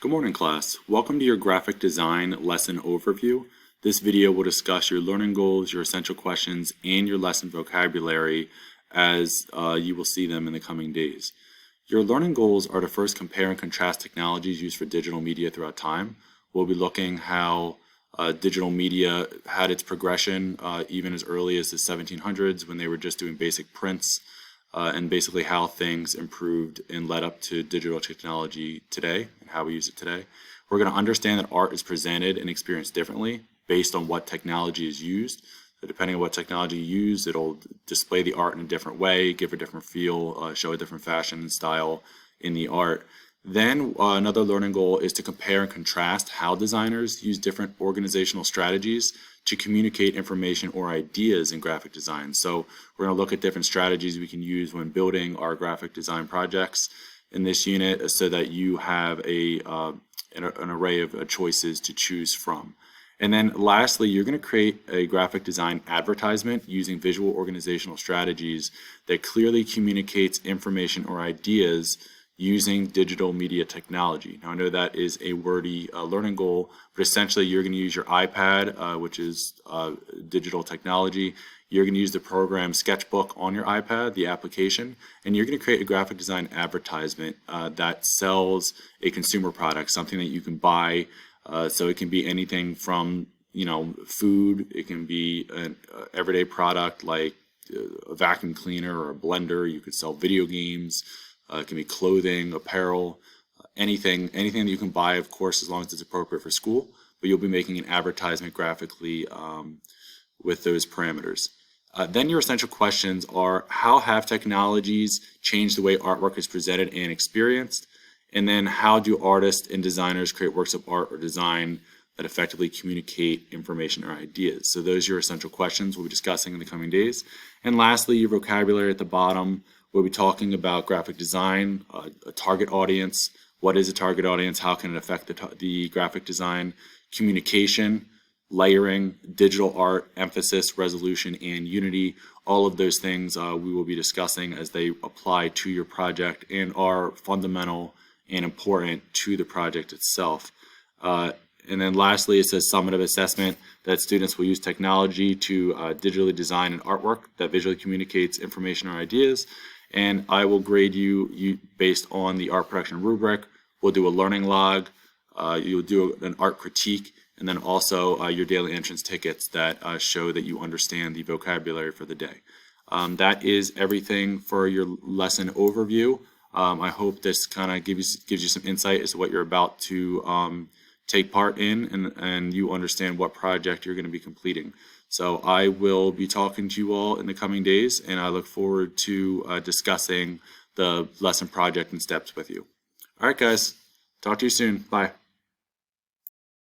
Good morning, class. Welcome to your graphic design lesson overview. This video will discuss your learning goals, your essential questions, and your lesson vocabulary as you will see them in the coming days. Your learning goals are to first compare and contrast technologies used for digital media throughout time. We'll be looking how digital media had its progression even as early as the 1700s when they were just doing basic prints, and basically how things improved and led up to digital technology today and how we use it today. We're going to understand that art is presented and experienced differently based on what technology is used. So depending on what technology you use, it'll display the art in a different way, give a different feel, show a different fashion and style in the art. Then another learning goal is to compare and contrast how designers use different organizational strategies to communicate information or ideas in graphic design. So we're going to look at different strategies we can use when building our graphic design projects in this unit so that you have an array of choices to choose from. And then lastly, you're going to create a graphic design advertisement using visual organizational strategies that clearly communicates information or ideas using digital media technology. Now I know that is a wordy learning goal, but essentially you're going to use your iPad, which is digital technology. You're going to use the program Sketchbook on your iPad, the application, and you're going to create a graphic design advertisement that sells a consumer product, something that you can buy. So it can be anything from food, it can be an everyday product like a vacuum cleaner or a blender. You could sell video games. It can be clothing, apparel, anything that you can buy, of course, as long as it's appropriate for school. But you'll be making an advertisement graphically with those parameters. Then your essential questions are: how have technologies changed the way artwork is presented and experienced? And then how do artists and designers create works of art or design that effectively communicate information or ideas? So those are your essential questions we'll be discussing in the coming days. And lastly, your vocabulary at the bottom. We'll be talking about graphic design, a target audience. What is a target audience? How can it affect the graphic design? Communication, layering, digital art, emphasis, resolution, and unity. All of those things we will be discussing as they apply to your project and are fundamental and important to the project itself. And then lastly, it says summative assessment, that students will use technology to digitally design an artwork that visually communicates information or ideas. And I will grade you based on the art production rubric. We'll do a learning log, you'll do an art critique, and then also your daily entrance tickets that show that you understand the vocabulary for the day. That is everything for your lesson overview. I hope this kind of gives you some insight as to what you're about to take part in, and you understand what project you're going to be completing. So I will be talking to you all in the coming days, and I look forward to discussing the lesson project and steps with you. All right, guys. Talk to you soon. Bye.